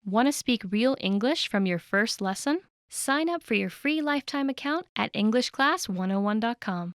Want to speak real English from your first lesson? Sign up for your free lifetime account at EnglishClass101.com.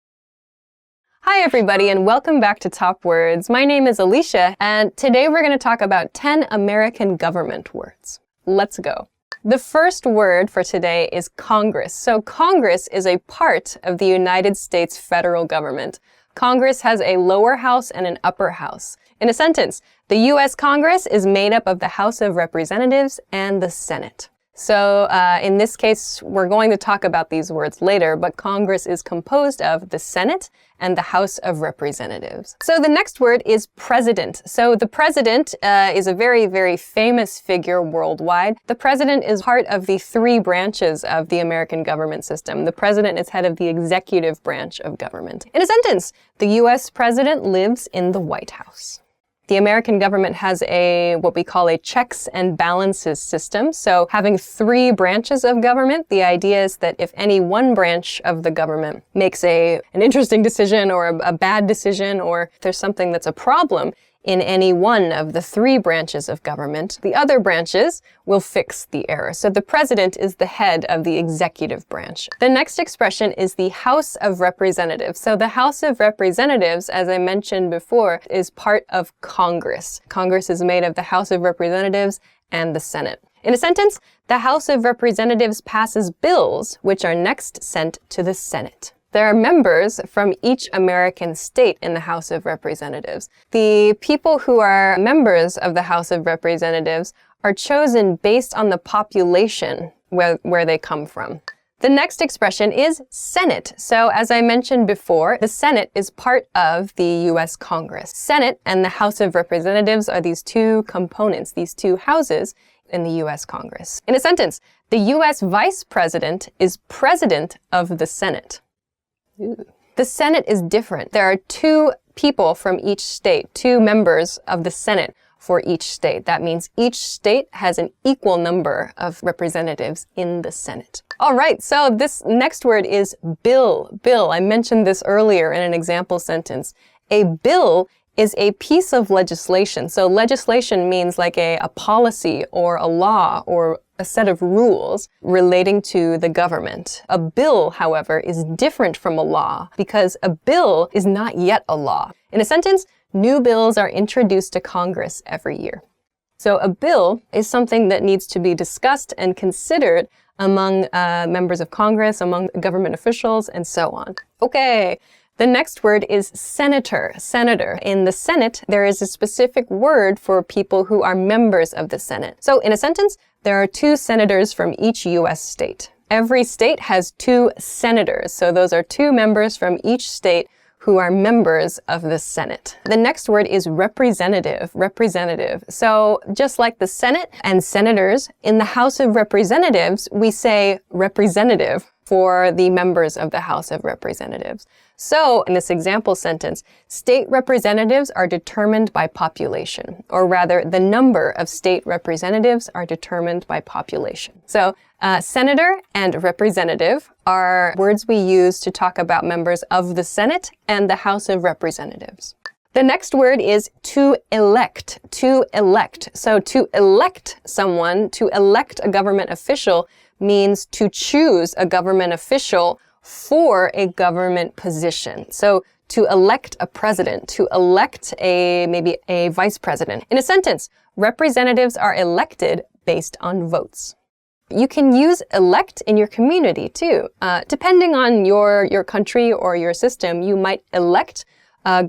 Hi everybody and welcome back to Top Words. My name is Alicia and today we're going to talk about 10 American government words. Let's go. The first word for today is Congress. So Congress is a part of the United States federal government. Congress has a lower house and an upper house. In a sentence, the U.S. Congress is made up of the House of Representatives and the Senate. So in this case, we're going to talk about these words later, but Congress is composed of the Senate and the House of Representatives. So the next word is president. So the president is a very, very famous figure worldwide. The president is part of the three branches of the American government system. The president is head of the executive branch of government. In a sentence, the U.S. president lives in the White House. The American government has what we call a checks and balances system. So having three branches of government, the idea is that if any one branch of the government makes an interesting decision or a bad decision, or if there's something that's a problem in any one of the three branches of government, the other branches will fix the error. So the president is the head of the executive branch. The next expression is the House of Representatives. So the House of Representatives, as I mentioned before, is part of Congress. Congress is made of the House of Representatives and the Senate. In a sentence, the House of Representatives passes bills which are next sent to the Senate. There are members from each American state in the House of Representatives. The people who are members of the House of Representatives are chosen based on the population where they come from. The next expression is Senate. So as I mentioned before, the Senate is part of the U.S. Congress. Senate and the House of Representatives are these two components, these two houses in the U.S. Congress. In a sentence, the U.S. Vice President is President of the Senate. The Senate is different. There are two people from each state, two members of the Senate for each state. That means each state has an equal number of representatives in the Senate. All right, so this next word is bill. Bill, I mentioned this earlier in an example sentence. A bill is a piece of legislation. So legislation means like a policy or a law or a set of rules relating to the government. A bill, however, is different from a law because a bill is not yet a law. In a sentence, new bills are introduced to Congress every year. So a bill is something that needs to be discussed and considered among members of Congress, among government officials, and so on. Okay. The next word is senator. Senator. In the Senate, there is a specific word for people who are members of the Senate. So in a sentence, there are two senators from each U.S. state. Every state has two senators. So those are two members from each state who are members of the Senate. The next word is representative. Representative. So just like the Senate and senators, in the House of Representatives, we say representative for the members of the House of Representatives. So in this example sentence, state representatives are determined by population, or rather the number of state representatives are determined by population. So senator and representative are words we use to talk about members of the Senate and the House of Representatives. The next word is to elect. To elect. So to elect someone, to elect a government official means to choose a government official for a government position. So to elect a president, to elect maybe a vice president. In a sentence, representatives are elected based on votes. You can use elect in your community too. Depending on your country or your system, you might elect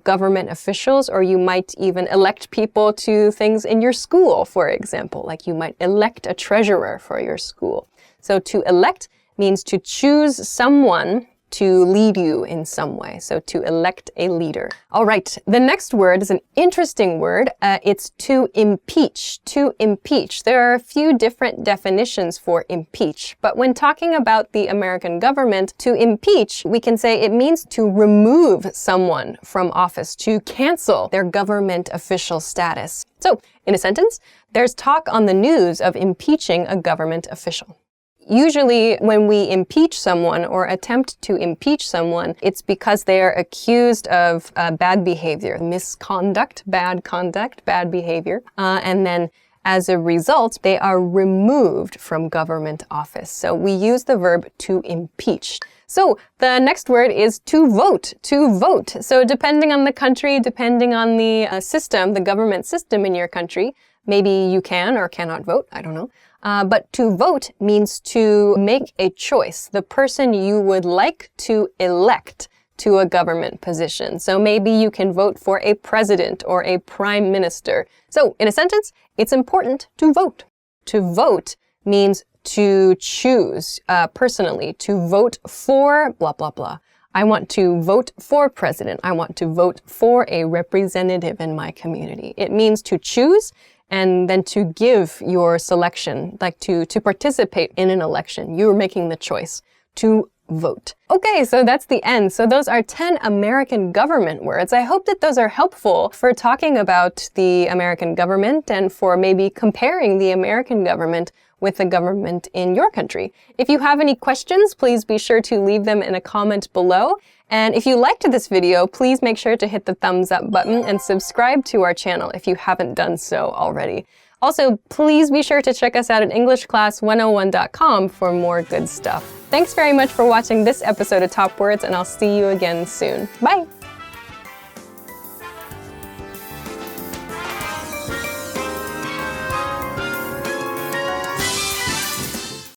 government officials, or you might even elect people to things in your school, for example. Like you might elect a treasurer for your school. So to elect means to choose someone to lead you in some way. So to elect a leader. All right, the next word is an interesting word. It's to impeach. To impeach. There are a few different definitions for impeach, but when talking about the American government, to impeach, we can say it means to remove someone from office, to cancel their government official status. So, in a sentence, there's talk on the news of impeaching a government official. Usually when we impeach someone or attempt to impeach someone, it's because they are accused of bad behavior, misconduct, bad conduct, bad behavior, and then As a result, they are removed from government office. So we use the verb to impeach. So the next word is to vote, to vote. So depending on the country, depending on the system, the government system in your country, maybe you can or cannot vote, I don't know. But to vote means to make a choice, the person you would like to elect to a government position. So maybe you can vote for a president or a prime minister. So in a sentence, it's important to vote. To vote means to choose personally, to vote for blah, blah, blah. I want to vote for president. I want to vote for a representative in my community. It means to choose and then to give your selection, like to participate in an election. You're making the choice to vote. Okay, so that's the end. So those are 10 American government words. I hope that those are helpful for talking about the American government and for maybe comparing the American government with the government in your country. If you have any questions, please be sure to leave them in a comment below. And if you liked this video, please make sure to hit the thumbs up button and subscribe to our channel if you haven't done so already. Also, please be sure to check us out at EnglishClass101.com for more good stuff. Thanks very much for watching this episode of Top Words, and I'll see you again soon. Bye!